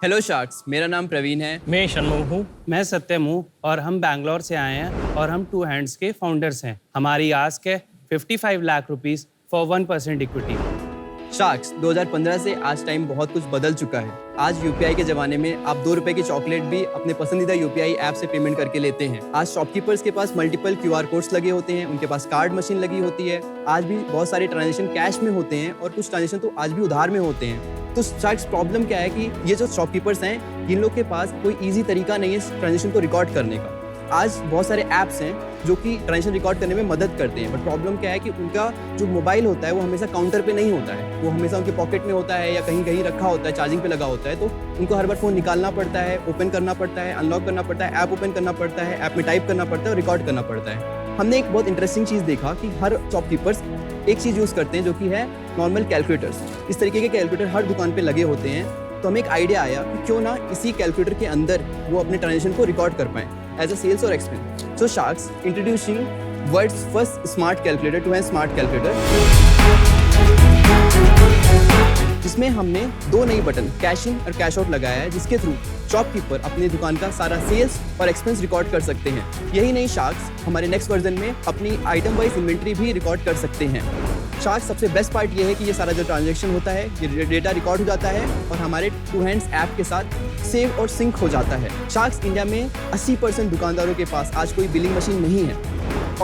Hello sharks, मेरा नाम प्रवीण है। मैं षणमुख हूँ। मैं सत्यम हूँ और हम बैंगलोर से आए हैं और हम टू हैंड्स के फाउंडर्स हैं। हमारी आस्क है 55 lakh rupees for 1% equity. Sharks, 2015 से आज टाइम बहुत कुछ बदल चुका है। आज यूपीआई के जमाने में आप 2 रुपए की चॉकलेट भी अपने पसंदीदा यूपीआई ऐप से पेमेंट करके लेते हैं। आज शॉपकीपर्स के पास मल्टीपल क्यूआर कोड्स लगे होते हैं, उनके पास कार्ड मशीन लगी होती है। आज भी बहुत सारे ट्रांजेक्शन कैश में होते हैं और कुछ ट्रांजेक्शन तो आज भी उधार में होते हैं। तो शार्क्स, प्रॉब्लम क्या है कि ये जो शॉपकीपर्स हैं, इन लोग के पास कोई ईजी तरीका नहीं है ट्रांजेक्शन को रिकॉर्ड करने का। आज बहुत सारे ऐप्स हैं जो कि ट्रांजेक्शन रिकॉर्ड करने में मदद करते हैं, बट प्रॉब्लम क्या है कि उनका जो मोबाइल होता है वो हमेशा काउंटर पे नहीं होता है, वो हमेशा उनके पॉकेट में होता है या कहीं कहीं रखा होता है, चार्जिंग पे लगा होता है। तो उनको हर बार फ़ोन निकालना पड़ता है, ओपन करना पड़ता है, अनलॉक करना पड़ता है, ऐप ओपन करना पड़ता है, ऐप में टाइप करना पड़ता है और रिकॉर्ड करना पड़ता है। हमने एक बहुत इंटरेस्टिंग चीज़ देखा कि हर शॉपकीपर्स एक चीज़ यूज़ करते हैं जो कि है नॉर्मल कैलकुलेटर्स। इस तरीके के कैलकुलेटर हर दुकान पे लगे होते हैं। तो हमें एक आइडिया आया कि क्यों ना इसी कैलकुलेटर के अंदर वो अपने ट्रांजेक्शन को रिकॉर्ड कर पाएँ एज अ सेल्स और expense. So Sharks, introducing world's first smart calculator to a smart calculator, जिसमें हमने 2 नई बटन कैश इन और कैश आउट लगाया है, जिसके थ्रू शॉपकीपर अपनी दुकान का सारा सेल्स और एक्सपेंस रिकॉर्ड कर सकते हैं। यही नहीं शार्क्स, हमारे नेक्स्ट वर्जन में अपनी आइटम वाइज इन्वेंट्री भी रिकॉर्ड कर सकते हैं। शार्क्स, सबसे बेस्ट पार्ट ये है कि ये सारा जो ट्रांजैक्शन होता है ये डेटा रिकॉर्ड हो जाता है और हमारे टू हैंड्स ऐप के साथ सेव और सिंक हो जाता है। शार्क्स, इंडिया में 80% दुकानदारों के पास आज कोई बिलिंग मशीन नहीं है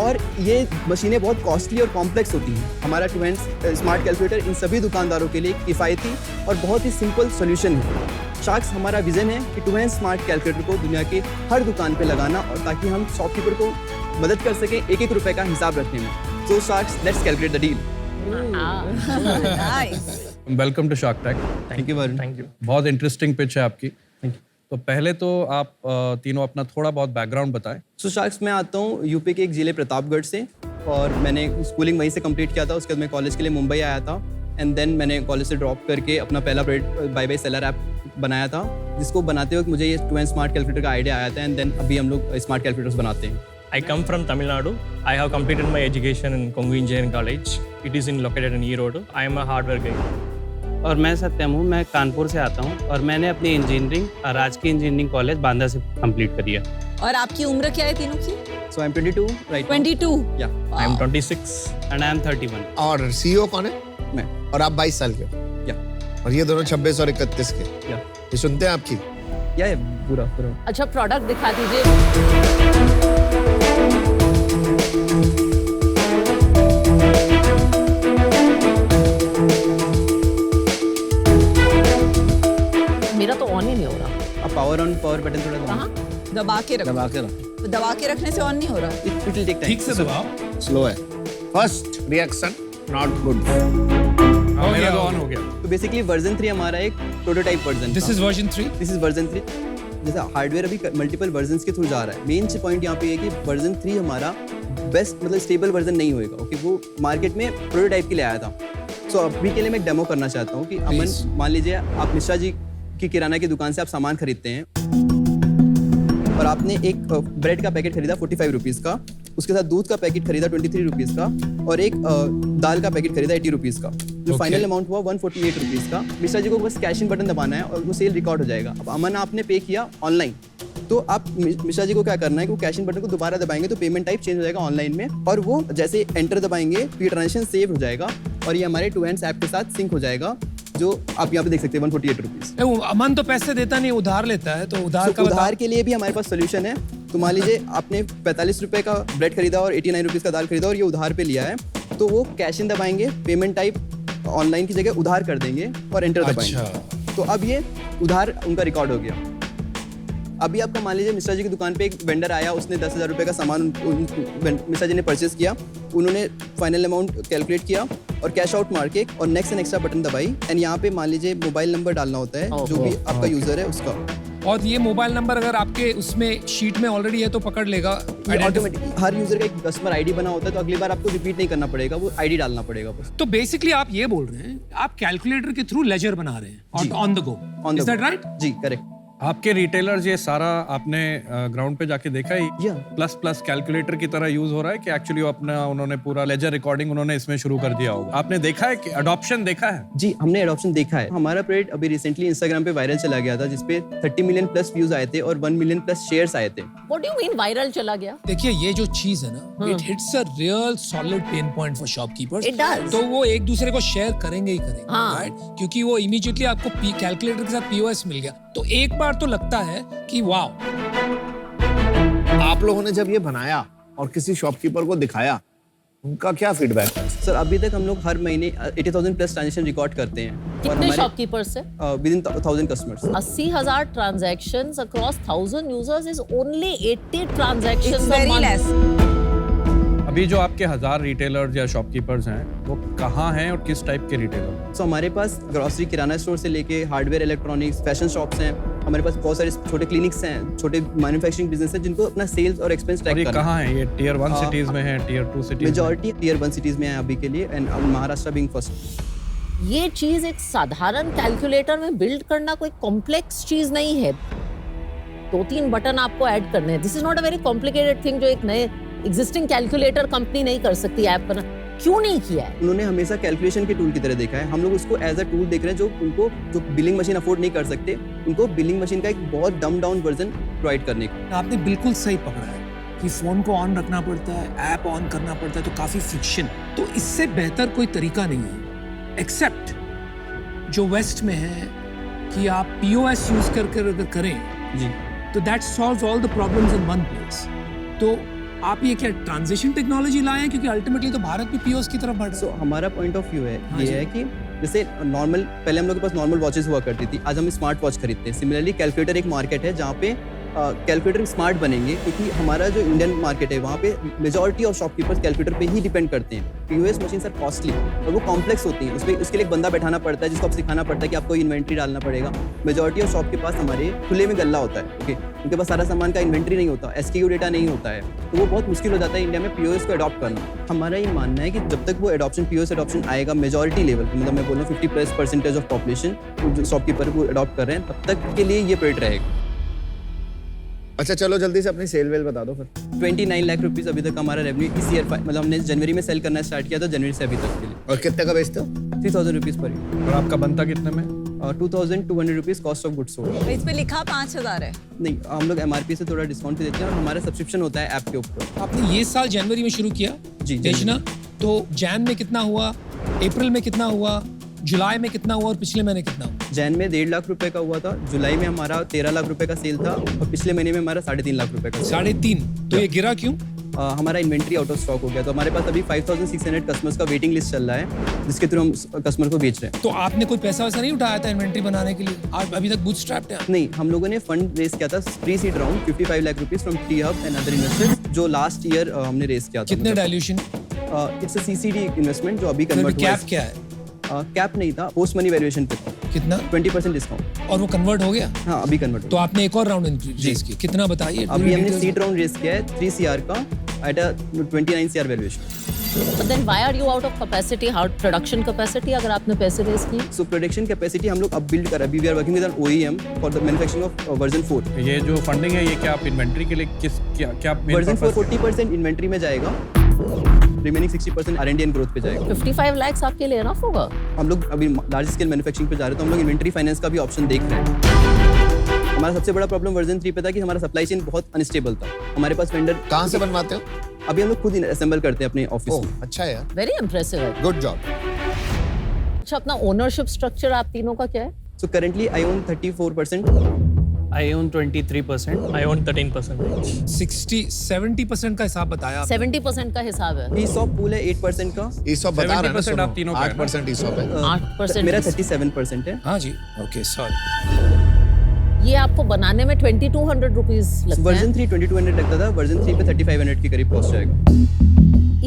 और ये मशीनें बहुत कॉस्टली और कॉम्प्लेक्स होती हैं। हमारा टू हैंड्स स्मार्ट कैलकुलेटर इन सभी दुकानदारों के लिए एक किफ़ायती और बहुत ही सिंपल सोल्यूशन है। शार्क्स, हमारा विजन है कि टू हैंड्स स्मार्ट कैलकुलेटर को दुनिया के हर दुकान पे लगाना और ताकि हम शॉपकीपर को मदद कर सकें एक रुपए का हिसाब रखने में। So sharks, let's calculate the deal. Welcome to shark tank. Thank you Varun. Thank you. बहुत इंटरेस्टिंग पिच है आपकी। तो पहले तो आप तीनों अपना थोड़ा बहुत बैकग्राउंड बताएं। सो शार्क्स, मैं आता हूँ यूपी के एक ज़िले प्रतापगढ़ से और मैंने स्कूलिंग वहीं से कंप्लीट किया था। उसके बाद मैं कॉलेज के लिए मुंबई आया था एंड देन मैंने कॉलेज से ड्रॉप करके अपना पहला product buy by seller app बनाया था, जिसको बनाते वक्त मुझे ये टू हैंड स्मार्ट कैलकुलेटर का आइडिया आया था एंड देन अभी हम लोग स्मार्ट कैलकुलेटर्स बनाते हैं। I come from Tamil Nadu. I have completed my education in Kongu Engineering College. It is located in Erode. I am a hardware guy. और मैं सत्यम हूँ, मैं कानपुर से आता हूँ और मैंने अपनी इंजीनियरिंग राजकीय इंजीनियरिंग कॉलेज बांदा से कंप्लीट करी है। और आपकी उम्र क्या है तीनों की? सो आई एम 22 राइट। 22। या I am 26. And I am 31। और सीईओ कौन है? मैं। और आप 22 साल के हो? या और ये दोनों 26 और 31 के? या ये सुनते हैं आपकी? या पूरा पूरा। अच्छा, प्रोडक्ट दिखा दीजिए। मेरा तो ऑन ही नहीं हो रहा। अब पावर ऑन पावर बटन थोड़ा कहाँ? दबा के रखो। दबा के रखने से ऑन नहीं हो रहा। It will take time. ठीक से दबाओ। स्लो है। First reaction not good. मेरा तो ऑन हो गया। तो बेसिकली वर्जन 3 हमारा एक prototype version. This is version 3। This is version 3। जैसा हार्डवेयर अभी मल्टीपल वर्जन्स के थ्रू जा रहा है। मेन पॉइंट यहाँ पे है कि वर्जन 3 हमारा बेस्ट मतलब स्टेबल वर्जन नहीं होएगा। ओके, वो मार्केट में प्रोटोटाइप के लिए आया था। सो अभी के लिए मैं एक डेमो करना चाहता हूँ कि अमन, मान लीजिए आप मिश्रा जी की किराना की दुकान से आप सामान खरीदते हैं और आपने एक ब्रेड का पैकेट खरीदा 45 रुपीज़ का, उसके साथ दूध का पैकेट खरीदा 23 रुपीज़ का और एक दाल का पैकेट खरीदा 80 रुपीज़ का। जो फाइनल अमाउंट हुआ 148 रुपीज़ का। मिश्रा जी को बस कैश इन बटन दबाना है और वो सेल रिकॉर्ड हो जाएगा। अब अमन आपने पे किया ऑनलाइन, तो आप मिश्रा जी को क्या करना है कि वो कैश इन बटन को दोबारा दबाएंगे तो पेमेंट टाइप चेंज हो जाएगा ऑनलाइन में और वो जैसे एंटर दबाएंगे तो ये ट्रांजेक्शन सेव हो जाएगा और ये हमारे टू हैंड्स ऐप के साथ सिंक हो जाएगा, जो आप यहाँ पे देख सकते हैं 148 रुपीज़। अमन तो पैसे देता नहीं, उधार लेता है, तो उधार का उधार के लिए भी हमारे पास सोल्यूशन है। तो मान लीजिए आपने 45 रुपए का ब्रेड खरीदा और 89 रुपीज़ का दाल खरीदा और ये उधार पे लिया है, तो वो कैश इन दबाएंगे, पेमेंट टाइप ऑनलाइन की जगह उधार कर देंगे और एंटर दबाएंगे। तो अब ये उधार उनका रिकॉर्ड हो गया। अभी आपका मान लीजिए मिश्रा जी की दुकान पे एक वेंडर आया, उसने 10,000 रुपये का सामान मिश्रा जी ने परचेस किया, उन्होंने फाइनल अमाउंट कैलकुलेट किया और कैश आउट मार के और नेक्स्ट एंड एक्स्ट्रा बटन दबाई एंड यहाँ पे मान लीजिए मोबाइल नंबर डालना होता है जो भी आपका यूजर है उसका। और ये मोबाइल नंबर अगर आपके उसमें शीट में ऑलरेडी है तो पकड़ लेगा ऑटोमेटिक। हर यूजर का एक कस्टमर आईडी बना होता है, तो अगली बार आपको रिपीट नहीं करना पड़ेगा, वो आईडी डालना पड़ेगा बस। तो बेसिकली आप ये बोल रहे हैं आप कैलकुलेटर के थ्रू लेजर बना रहे हैं on the go. Is that right? जी करेक्ट। आपके रिटेलर्स ये सारा आपने ग्राउंड पे जाके देखा ही Yeah. प्लस प्लस कैलकुलेटर की तरह यूज हो रहा है कि एक्चुअली अपना उन्होंने पूरा लेजर रिकॉर्डिंग उन्होंने इसमें शुरू कर दिया होगा? आपने देखा है कि अडॉप्शन देखा है? जी, हमने एडॉप्शन देखा है। हमारा प्रोडक्ट अभी रिसेंटली इंस्टाग्राम पे वायरल चला गया था, जिसपे 30 मिलियन प्लस व्यूज आए थे और 1 मिलियन प्लस शेयर्स आए थे। What do you mean viral चला गया? देखिए ये जो चीज है ना, it hits a real solid pain point for shopkeepers. It does. तो वो एक दूसरे को शेयर करेंगे ही करेंगे, हाँ. राइट? क्योंकि वो इमीडिएटली आपको कैलकुलेटर के साथ पीओएस मिल गया, तो एक बार तो लगता है कि वाओ। आप लोगों ने जब ये बनाया और किसी शॉपकीपर को दिखाया, उनका क्या फीडबैक है? सर अभी तक हम लोग हर महीने 80,000 प्लस ट्रांजेक्शन रिकॉर्ड करते हैं कितने शॉपकीपर्स से? With in 1000 customers. 80,000 transactions across 1,000 users is only 80 It's transactions a very month. less. अभी जो आपके 1000 रिटेलर्स या शॉपकीपर्स हैं वो कहाँ हैं और किस टाइप के रिटेलर? सो हमारे पास ग्रोसरी किराना स्टोर से लेके हार्डवेयर, इलेक्ट्रॉनिक्स, फैशन शॉप्स हैं। हमारे पास बहुत सारे छोटे क्लिनिक्स हैं, छोटे मैन्युफैक्चरिंग बिजनेस हैं जिनको अपना सेल्स और एक्सपेंस और ट्रैक ये करना है। कहाँ है? ये टियर 1 सिटीज में है, tier 2 cities? Majority tier 1 cities में है अभी के लिए, एंड महाराष्ट्र बीइंग फर्स्ट। ये चीज एक साधारण कैलकुलेटर में बिल्ड करना कोई कॉम्प्लेक्स चीज नहीं है। 2-3 बटन आपको ऐड करने हैं। This is not a very complicated thing जो एक नए एग्जिस्टिंग कैलकुलेटर कंपनी नहीं कर सकती ऐप बना। क्यों नहीं किया है? उन्होंने हमेशा कैलकुलेशन के टूल की तरह देखा है। हम लोग उसको एज अ टूल देख रहे हैं, जो उनको जो बिलिंग मशीन अफोर्ड नहीं कर सकते, उनको बिलिंग मशीन का एक बहुत डम डाउन वर्जन प्रोवाइड करने का। आपने बिल्कुल सही पकड़ा है कि फोन को ऑन रखना पड़ता है, ऐप ऑन करना पड़ता है, तो काफी फ्रिक्शन। तो इससे बेहतर कोई तरीका नहीं है एक्सेप्ट जो वेस्ट में है कि आप पीओएस यूज करके अगर करें जी, तो that solves all the problems in one place. तो आप ये क्या ट्रांजिशन टेक्नोलॉजी लाए हैं, क्योंकि अल्टीमेटली तो भारत भी पीओएस की तरफ बढ़ रहा सो है। हमारा पॉइंट ऑफ व्यू है हाँ ये जी। है कि जैसे नॉर्मल, पहले हम लोग के पास नॉर्मल वॉचेस हुआ करती थी, आज हम स्मार्ट वॉच खरीदते हैं। सिमिलरली कैलकुलेटर एक मार्केट है जहाँ पे कैलकुलेटर स्मार्ट बनेंगे, क्योंकि हमारा जो इंडियन मार्केट है वहाँ पे मेजॉरिटी ऑफ शॉपकीपर्स कैलकुलेटर पे ही डिपेंड करते हैं। पीओएस मशीन सर कॉस्टली और वो कॉम्प्लेक्स होती हैं, उसके लिए एक बंदा बैठाना पड़ता है जिसको आप सिखाना पड़ता है कि आपको इन्वेंट्री डालना पड़ेगा। मेजॉरिटी ऑफ शॉप के पास हमारे खुले में गल्ला होता है, ओके, उनके पास सारा सामान का इन्वेंट्री नहीं होता, एसक्यू डेटा नहीं होता है, तो वो बहुत मुश्किल हो जाता है इंडिया में पीओएस को अडॉप्ट करना। हमारा ये मानना है कि जब तक वो एडॉप्शन, पीओएस एडॉप्शन आएगा मेजॉरिटी लेवल पे, मतलब मैं बोल रहा हूँ 50% ऑफ पॉपुलेशन जो शॉपकीपर को अडॉप्ट कर रहे हैं, तब तक के लिए ये प्रोडक्ट रहेगा। अच्छा चलो जल्दी से अपनी सेल वेल बता दो फिर। 29 लाख रुपीस अभी तक हमारा रेवेन्यू इस ईयर, मतलब हमने जनवरी में सेल करना स्टार्ट किया था, जनवरी से अभी तक के लिए। और कितने का बेचते हो? 3000 रुपीस पर ईयर। और आपका बनता कितने में? 2200 rupees cost of goods sold. इस पे लिखा 5,000 है। नहीं, हम लोग एमआरपी से थोड़ा डिस्काउंट भी देते हैं और हमारा सब्सक्रिप्शन होता है ऐप के ऊपर। आपने ये साल जनवरी में शुरू किया जी, बेचना, तो जैन में कितना हुआ, अप्रैल में कितना हुआ, जुलाई में कितना हुआ और पिछले महीने कितना हुआ? जैन में 1.5 लाख रुपए का हुआ था, जुलाई में हमारा 13 लाख रुपए का सेल था और पिछले महीने में हमारा 3.5 लाख रुपए का sale। 3.5। तो ये गिरा क्यों? हमारा इन्वेंट्री आउट ऑफ स्टॉक हो गया, तो हमारे पास अभी 5600 कस्टमर्स का वेटिंग लिस्ट चल रहा है, जिसके थ्रू हम कस्टमर को बेच रहे हैं। तो आपने कोई पैसा वैसा नहीं उठाया था इन्वेंट्री बनाने के लिए? आप अभी तक बूटस्ट्रैप्ड हैं? नहीं, हम लोगों ने फंड रेस किया था, pre seed round 55 lakh rupees from T hub and other investors, जो लास्ट ईयर हमने रेस किया था। कितने dilution? It's a CCD investment जो अभी कन्वर्ट हुआ कैप क्या है? कैप नहीं था, पोस्ट मनी वैल्यूएशन पे था, कितना? 20% डिस्काउंट। और वो कन्वर्ट हो गया? हाँ, अभी कन्वर्ट तो आपने एक और राउंड रेस किया, कितना बताइए? अभी हमने सीड राउंड रेस किया है 3 CR का at a 29 CR valuation. But then why are you out of capacity? How production capacity अगर आपने पैसे रेस किए? सो प्रोडक्शन कैपेसिटी हम लोग अब बिल्ड कर, अभी we are working with an OEM for the manufacturing of version 4। ये जो फंडिंग है ये क्या आप इन्वेंट्री के लिए क्या वर्जन 4 40% इन्वेंट्री में जाएगा, रिमेनिंग 60% R&D एंड ग्रोथ पे जाएगा। 55 lakhs आपके लिए एनफ होगा? हम लोग अभी लार्ज स्केल मैन्युफैक्चरिंग पे जा रहे हैं, तो हम लोग इन्वेंट्री फाइनेंस का भी ऑप्शन देख रहे हैं। हमारा सबसे बड़ा प्रॉब्लम वर्जन 3 पे था कि हमारा सप्लाई चेन बहुत अनस्टेबल था। हमारे पास वेंडर कहाँ से बनवाते हो? अभी हम लोग खुद असेंबल करते हैं अपने ऑफिस ओह में। अच्छा यार, वेरी इंप्रेसिव है। Good job. अच्छा, अपना ओनरशिप स्ट्रक्चर आप तीनों का क्या है? So currently I own 34%। I own 23%. I own 13%. 60-70% का हिसाब बताया आपने। 70% का हिसाब है। ESOP पूल है 8% का। ESOP बता रहे हैं ना, 70% आप तीनों का है ना? 8% ESOP है। 8% मेरा 37% है। हाँ जी, ओके सॉरी। ये आपको बनाने में 2200 रुपीज लगता है। वर्जन 3 2200 लगता था, वर्जन 3 पे 3500 के करीब कॉस्ट जाएगा।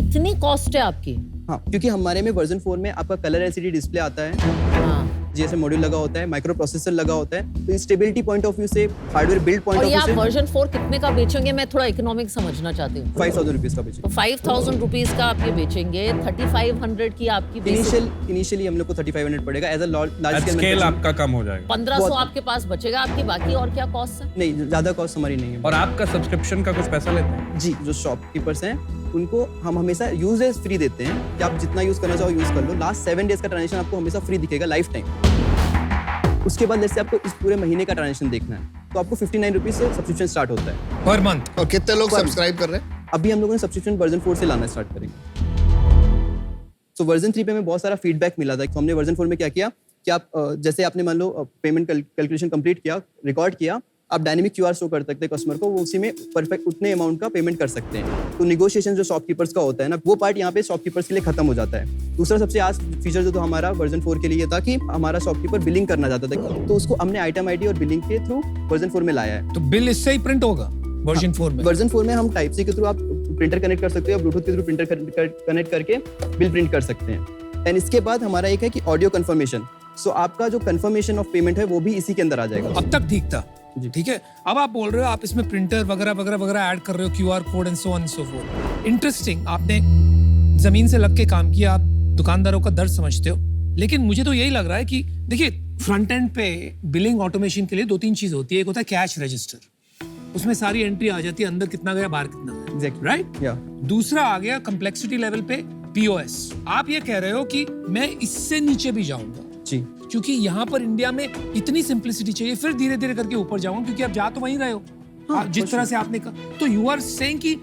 इतनी कॉस्ट है आपकी? हाँ, क्योंकि हमारे में वर्जन 4 में आपका कलर LCD डिस्प्ले आता है, हाँ। जीएसएम मॉड्यूल लगा होता है, माइक्रो प्रोसेसर लगा होता है। तो स्टेबिलिटी पॉइंट ऑफ व्यू से, हार्डवेयर बिल्ड पॉइंट और ऑफ ये व्यू आप से वर्जन 4 कितने का बेचेंगे? मैं थोड़ा इकोनॉमिक समझना चाहती हूँ। 5000 रुपीज का बेचेंगे। तो 5000 रुपीज का आप ये बेचेंगे, 3500 की आपकी basic- इनिशियली हम लोग को 3500 पड़ेगा as a large scale scale. आपका कम हो जाएगा 1500 आपके पास बचेगा। आपकी बाकी और क्या कॉस्ट है? नहीं, ज्यादा कॉस्ट हमारी नहीं है। और आपका सब्सक्रिप्शन का कुछ पैसा लेते हैं जी, जो शॉपकीपर्स हैं उनको हम हमेशा यूजेस फ्री देते हैं कि आप जितना यूज करना चाहो यूज कर लो। लास्ट 7 डेज का ट्रांजेक्शन आपको हमेशा फ्री दिखेगा लाइफ टाइम। उसके बाद जैसे आपको इस पूरे महीने का ट्रांजेक्शन देखना है तो आपको 59 रुपीज से सब्सक्रिप्शन स्टार्ट होता है पर मंथ। और कितने लोग सब्सक्राइब कर रहे हैं? अभी हम लोगों ने सब्सक्रिप्शन वर्जन 4 से लाना स्टार्ट करेंगे। तो वर्जन 3 पे हमें बहुत सारा फीडबैक मिला था। तो हमने वर्जन 4 में क्या किया कि आप जैसे आपने मान लो पेमेंट कैलकुलेशन कंप्लीट किया, रिकॉर्ड किया, आप डायनेमिक क्यूआर शो कर सकते हैं कस्टमर को, वो उसी में परफेक्ट उतने अमाउंट का पेमेंट कर सकते हैं। तो निगोशिएशन जो शॉपकीपर्स का होता है ना, वो पार्ट यहाँ पे शॉपकीपर्स के लिए खत्म हो जाता है। दूसरा सबसे आज फीचर जो तो हमारा वर्जन 4 के लिए था कि हमारा शॉपकीपर बिलिंग करना चाहता था, तो उसको हमने आइटम आईडी और बिलिंग के थ्रू वर्जन 4 में लाया है। तो बिल इससे ही प्रिंट होगा वर्जन 4 में? वर्जन 4 में हम टाइप सी के थ्रू आप प्रिंटर कनेक्ट कर सकते हो, ब्लूटूथ के थ्रू प्रिंटर कनेक्ट करके बिल प्रिंट कर सकते हैं। एंड इसके बाद हमारा एक है कि ऑडियो कंफर्मेशन। सो आपका जो कंफर्मेशन ऑफ पेमेंट है वो भी इसी के अंदर आ जाएगा। अब तक ठीक था, जी। ठीक है। अब आप बोल रहे हो आप इसमें प्रिंटर वगैरह वगैरह वगैरह ऐड कर रहे हो, QR code and so on so fourth. Interesting, आपने जमीन से लग के काम किया, आप दुकानदारों का दर्द समझते हो। लेकिन मुझे तो यही लग रहा है कि देखिए, फ्रंट एंड पे बिलिंग ऑटोमेशन के लिए 2-3 चीज होती है। एक होता है कैश रजिस्टर, उसमें सारी एंट्री आ जाती है, अंदर कितना गया बाहर कितना गया, Exactly. राइट? या दूसरा आ गया कंप्लेक्सिटी लेवल पे पीओएस। आप ये कह रहे हो कि मैं इससे नीचे भी जाऊंगा जी, क्योंकि यहाँ पर इंडिया में इतनी सिंपलिसिटी चाहिए, फिर धीरे धीरे करके ऊपर जाऊंगा, क्योंकि आप जा तो वहीं रहे हो। हाँ, जिस तरह से आपने कहा, तो यू आर सेइंग कि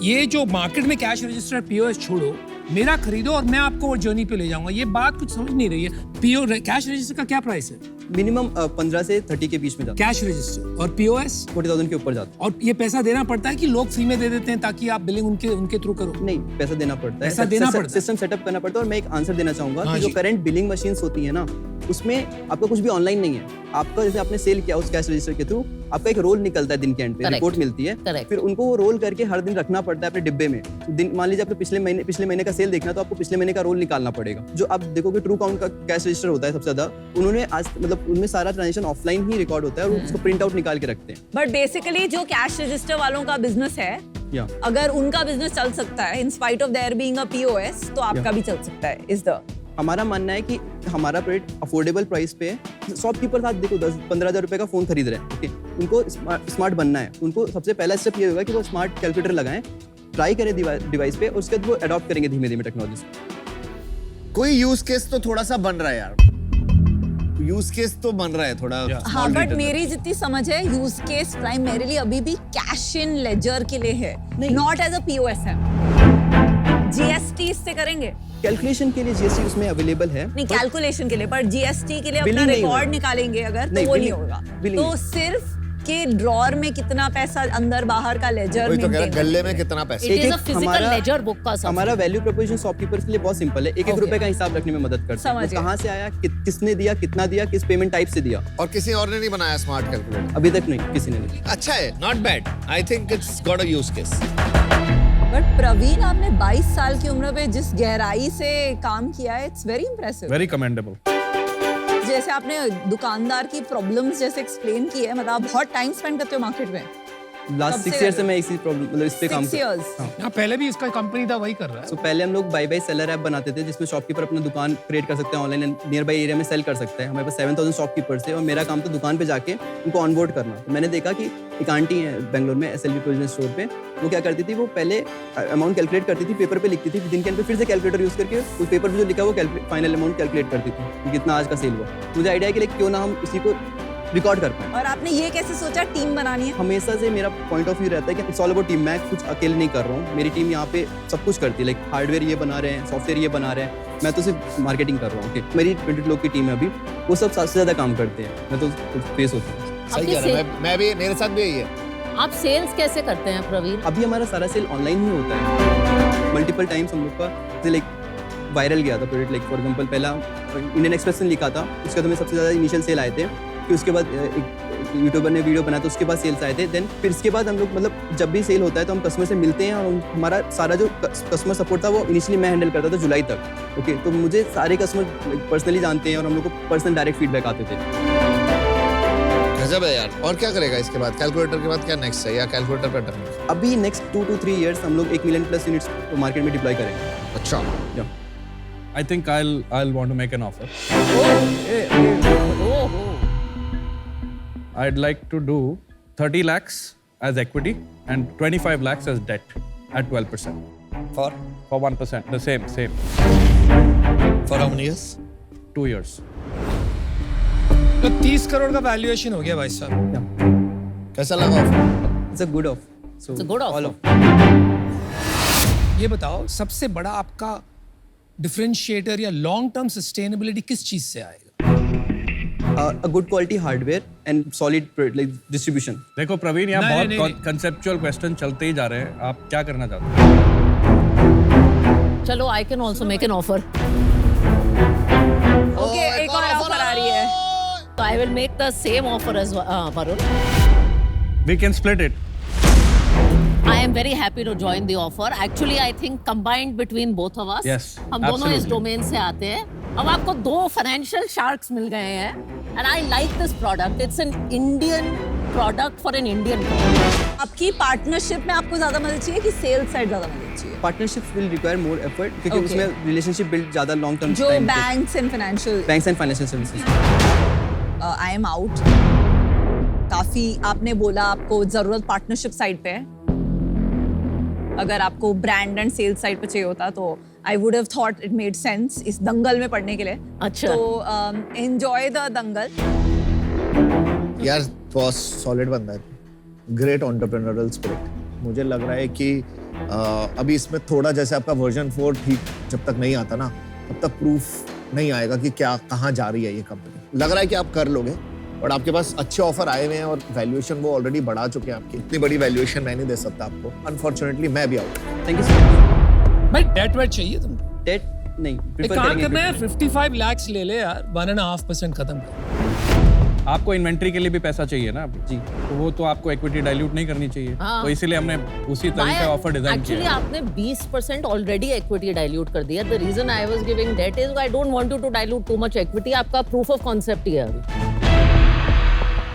ये जो मार्केट में कैश रजिस्टर पीओएस छोड़ो, मेरा खरीदो और मैं आपको वो जर्नी पे ले जाऊंगा। ये बात कुछ समझ नहीं रही है। पीओ कैश रजिस्टर का क्या प्राइस है? मिनिमम 15 से 30 के बीच में जाता कैश रजिस्टर और पीओएस है, 40,000 के ऊपर जाता है। और ये पैसा देना पड़ता है कि लोग फ्री में दे देते हैं ताकि आप बिलिंग उनके थ्रू करो? नहीं, पैसा देना पड़ता है। पैसा देना पड़ता है। सिस्टम सेटअप करना पड़ता है। और मैं एक आंसर देना चाहूंगा हाँ कि जो जी। करंट बिलिंग मशीन्स होती है ना, उसमें आपका कुछ भी ऑनलाइन नहीं है। आपका जैसे आपने सेल किया उस कैश रजिस्टर के थ्रू, आपका एक रोल निकलता है दिन के एंड पे, Correct. रिपोर्ट मिलती है। Correct. फिर उनको वो रोल करके हर दिन रखना पड़ता है अपने डिब्बे में। दिन मान लीजिए आपको पिछले महीने का सेल देखना, तो आपको पिछले महीने का रोल निकालना पड़ेगा। जो आप देखोगे ट्रू काउंट का कैश रजिस्टर होता है सबसे ज्यादा, उन्होंने आज मतलब उनमें सारा ट्रांजेक्शन ऑफलाइन ही रिकॉर्ड होता है और उसको प्रिंट आउट निकाल के रखते हैं। बट बेसिकली जो कैश रजिस्टर वालों का बिजनेस है, या अगर उनका बिजनेस चल सकता है in spite of their being a POS, तो आपका भी चल सकता है। इज द हमारा मानना है कि हमारा प्रोडक्ट अफोर्डेबल प्राइस पे है। शॉपकीपर साथ देखो 10-15 हज़ार रुपए का फोन खरीद रहे हैं, ओके, उनको स्मार्ट बनना है। उनको सबसे पहला स्टेप ये होगा कि वो स्मार्ट कैलकुलेटर लगाएं, ट्राई करें डिवाइस पे, और उसके बाद वो अडॉप्ट करेंगे धीमे धीमे टेक्नोलॉजी से। कोई यूज केस तो थोड़ा सा बन रहा है यार, यूज केस तो बन रहा है थोड़ा। हाँ, बट मेरी जितनी समझ है, यूज केस प्राइमरीली अभी भी कैश इन लेजर के लिए है, नॉट एज अ पीओएस है। जीएसटी इससे करेंगे? कैलकुलेशन के लिए जीएसटी उसमें अवेलेबल है। नहीं, कैलकुलेशन के लिए, पर जीएसटी के लिए अपना Billing नहीं रिकॉर्ड होगा। निकालेंगे अगर, तो नहीं, वो नहीं billing- होगा। billing तो नहीं। सिर्फ के ड्रॉर में कितना पैसा अंदर बाहर का लेजर वही तो कह रहा मेंटेन गले में कितना पैसा। It is a एक-एक physical हमारा- ledger book का सब। हमारा वैल्यू प्रोपोजिशन शॉपकीपर्स के लिए बहुत सिंपल है। एक Okay. रुपए का हिसाब रखने में मदद करता है। समझ वो गया। कहाँ से आया, किसने दिया, कितना दिया, किस पेमेंट टाइप से दिया, और किसी और ने नहीं बनाया स्मार्ट कैलकुलेटर? अभी तक नहीं किसी ने नहीं। अच्छा है, not bad. I think it's got a use case. But Praveen, आपने 22 साल की उम्र में जिस गहराई से काम किया है, it's very impressive. Very commendable. जैसे आपने दुकानदार की प्रॉब्लम्स जैसे एक्सप्लेन की है, मतलब आप बहुत टाइम स्पेंड करते हो मार्केट में। लास्ट सबसे 6 ईयर से ज्यादा। मैं इसी प्रॉब्लम मतलब इस पे काम 6 कर years? हाँ। यहाँ पहले भी इसका कंपनी था, वही कर रहा है। So, पहले हम लोग बाय सेलर ऐप बनाते थे, जिसमें शॉपकीपर अपना दुकान क्रिएट कर सकते हैं ऑनलाइन, नियर बाई एरिया में सेल कर सकता है। हमारे पास 7000 शॉपकीपर्स थे और मेरा काम था दुकान पे जाके उनको ऑनबोर्ड करना। तो मैंने देखा कि एक आंटी है बेंगलोर में SLV प्रोविजन स्टोर पे, वो क्या करती थी, वो पहले अमाउंट कैलकुलेट करती थी, पेपर पे लिखती थी, दिन के एंड पे फिर से कैलकुलेटर यूज करके उस पेपर पे जो लिखा वो फाइनल अमाउंट कैलकुलेट करती थी कि कितना आज का सेल हुआ। मुझे आइडिया है कि क्यों ना हम उसी को रिकॉर्ड कर पाए। और आपने ये कैसे सोचा टीम बनानी है? हमेशा से मेरा पॉइंट ऑफ व्यू रहता है कि इट्स ऑल अबाउट टीम। मैं कुछ अकेले नहीं कर रहा हूँ, मेरी टीम यहाँ पे सब कुछ करती है। लाइक हार्डवेयर ये बना रहे हैं, सॉफ्टवेयर ये बना रहे हैं, मैं तो सिर्फ मार्केटिंग कर रहा हूँ। ओके, मेरी 20 लोग की टीम है अभी, वो सब सबसे ज्यादा काम करते हैं, मैं तो फेस होता हूँ। सही आपके कह रहा है, मैं भी, मेरे साथ भी यही है। आप सेल्स कैसे करते हैं प्रवीण? अभी हमारा सारा सेल ऑनलाइन ही होता है। मल्टीपल टाइम्स हम लोग का लाइक वायरल गया था प्रोडक्ट। लाइक फॉर एग्जांपल पहला इंडियन एक्सप्रेस ने लिखा था, उसके बाद हमें सबसे ज़्यादा इनिशियल सेल आए थे। फिर उसके बाद एक यूट्यूबर ने वीडियो बनाया तो उसके बाद सेल्स आए थे। देन फिर इसके बाद हम लोग मतलब जब भी सेल होता है तो हम कस्टमर से मिलते हैं और हमारा सारा जो कस्टमर सपोर्ट था वो इनिशियली मैं हैंडल करता था जुलाई तक। ओके, तो मुझे सारे कस्टमर पर्सनली जानते हैं और हम लोग को पर्सनल डायरेक्ट फीडबैक आते थे। गजब है यार। और क्या करेगा इसके बाद? कैलकुलेटर के बाद क्या नेक्स्ट है, या कैलकुलेटर पे टर्न? अभी नेक्स्ट 2 to 3 years हम लोग 1 million plus यूनिट्स मार्केट में डिप्लॉय करेंगे। अच्छा, I think I'll want to make an offer. I'd like to do 30 lakhs as equity and 25 lakhs as debt at 12%. For 1%, the same. how many years? 2 years. तो 30 करोड़ का valuation हो गया भाई साहब। कैसा लगा offer? It's a good of. It's a good offer. All of ये बताओ सबसे बड़ा आपका डिफरेंशिएटर या लॉन्ग टर्म सस्टेनेबिलिटी किस चीज से आएगा? a good quality hardware and solid like distribution. देखो प्रवीण, यहाँ नहीं, बहुत नहीं। कंसेप्चुअल क्वेश्चन चलते ही जा रहे हैं। आप क्या करना चाहते हैं? चलो, I can also make an offer. Okay, एक और ऑफर आ रही है। So I will make the same offer as Varun. We can split it. I am very happy to join the offer. Actually, I think combined between both of us, Yes, हम दोनों इस absolutely. Domain से आते हैं। अब आपको 2 financial sharks मिल गए हैं, and I like this product. It's an Indian product for an Indian company. आपकी पार्टनरशिप में आपको ज्यादा मदद चाहिए कि सेल्स साइड ज्यादा मदद चाहिए? Partnerships will require more effort क्योंकि Okay. उसमें relationship build ज़्यादा long term जो time banks and financial banks and financial services. I am out. काफी आपने बोला आपको जरूरत पार्टनरशिप साइड पे है। अगर आपको ब्रांड एंड सेल्स साइड पे चाहिए होता तो I would have thought it made sense इस दंगल में पढ़ने के लिए। अच्छा। तो एंजॉय द दंगल। यार बहुत सॉलिड बंदा है, ग्रेट एंटरप्रेन्योरियल स्पिरिट। मुझे लग रहा है कि अभी इसमें थोड़ा जैसे आपका वर्जन 4 ठीक जब तक नहीं आता ना तब तक प्रूफ नहीं आएगा कि क्या कहाँ जा रही है ये कंपनी। लग रहा है कि आप कर लोगे और आपके पास अच्छे ऑफर आए हुए हैं और वैल्यूएशन वो ऑलरेडी बढ़ा चुके हैं आपकी। इतनी बड़ी वैल्यूएशन मैं नहीं दे सकता आपको, अनफॉर्चुनेटली मैं भी out. Thank you so much. भाई डेट वेट चाहिए तुमको? Debt नहीं एक prefer काम करेंगे करना है, equity. 55 lakhs ले ले यार, 1.5% खत्म कर। आपको इन्वेंट्री के लिए भी पैसा चाहिए ना अभी? जी। तो वो तो आपको इक्विटी डाइल्यूट नहीं करनी चाहिए। हाँ। तो इसीलिए हमने उसी तरह का ऑफर डिजाइन Actually, किया है। आपने 20% ऑलरेडी इक्विटी डाइल्यूट कर दिया। The reason I was giving debt is I don't want you to dilute too much equity. आपका proof of concept ही है अभी।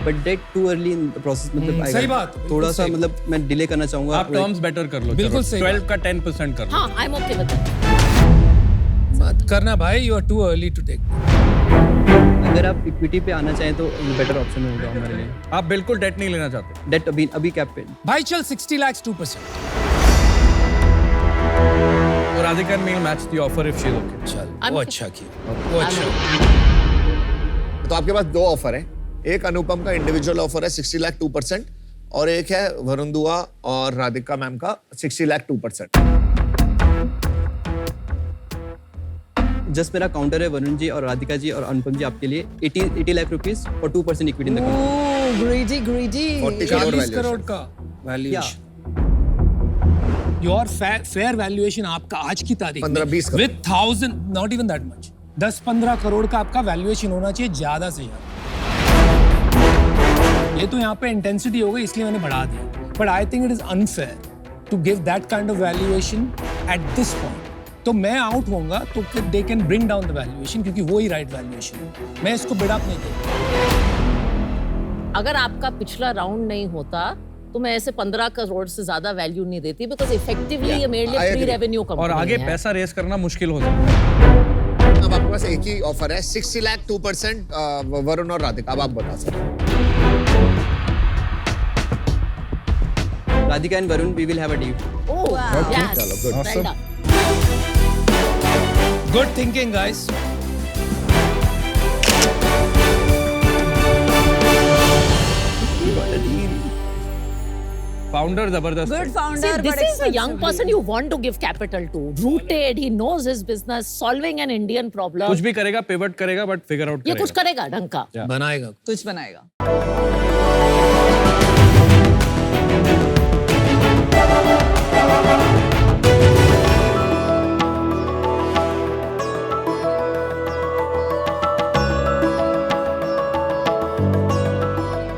But debt too early in the process मतलब आएगा। सही बात, बिल्कुल थोड़ा सा सही। मतलब मैं डिले करना चाहूंगा। आप टर्म्स बेटर कर लो। बिल्कुल चलो, सही 12 का 10% कर लो। हाँ, I'm okay with that. मत करना भाई, you are too early to take. अगर आप इक्विटी पे आना चाहें तो बेटर ऑप्शन होगा हमारे लिए। आप बिल्कुल डेट नहीं लेना चाहते। डेट अभी कैप पे। भाई चल 60 lakhs 2%। और Radhika mail match the offer if she is okay. चल I'm वो okay. अच्छा किया, वो अच्छा। तो आपके पास 2 ऑफर है। एक अनुपम का इंडिविजुअल ऑफर है 60 लाख 2% और एक है वरुण दुआ और राधिका मैम का 60 लाख 2%। जस्ट मेरा काउंटर है वरुण जी और राधिका जी और अनुपम जी आपके लिए 80 लाख रुपीस और 2% equity in the company. Greedy greedy. 40 crore 40 crore valuation। का वैल्यूएशन। योर फेयर वैल्यूएशन आपका आज की तारीख 15-20 crore. With 1000 not even that much 10-15 crore का आपका वैल्यूएशन होना चाहिए ज्यादा से ज्यादा। ये तो यहाँ पे इंटेंसिटी हो गई इसलिए मैंने बढ़ा दिया, but I think it is unfair to give that kind of valuation at this point. तो मैं आउट होऊंगा तो they can bring down the valuation क्योंकि वो ही राइट वैल्यूएशन है। मैं इसको बिड अप नहीं करूंगा। अगर आपका पिछला राउंड नहीं होता तो मैं ऐसे 15 करोड़ से ज्यादा वैल्यू नहीं देती बिकॉज इफेक्टिवली ये मेरे I लिए प्री agree. रेवेन्यू कंपनी और आगे है। पैसा रेस करना मुश्किल हो जाता है। अब आपके पास एक ही ऑफर है 60 लाख 2% वरुण और राधिका। अब आप बता सकते हैं। Radhika and Varun, we will have a deal. Oh, yes. चलो, good. Well done. Good thinking guys. Founder जबरदस्त है। Good See, founder. this is a young person you want to give capital to. Rooted, he knows his business, solving an Indian problem. कुछ भी करेगा, pivot करेगा, but figure out ये करेगा। कुछ करेगा ढंग का। बनाएगा। कुछ बनाएगा।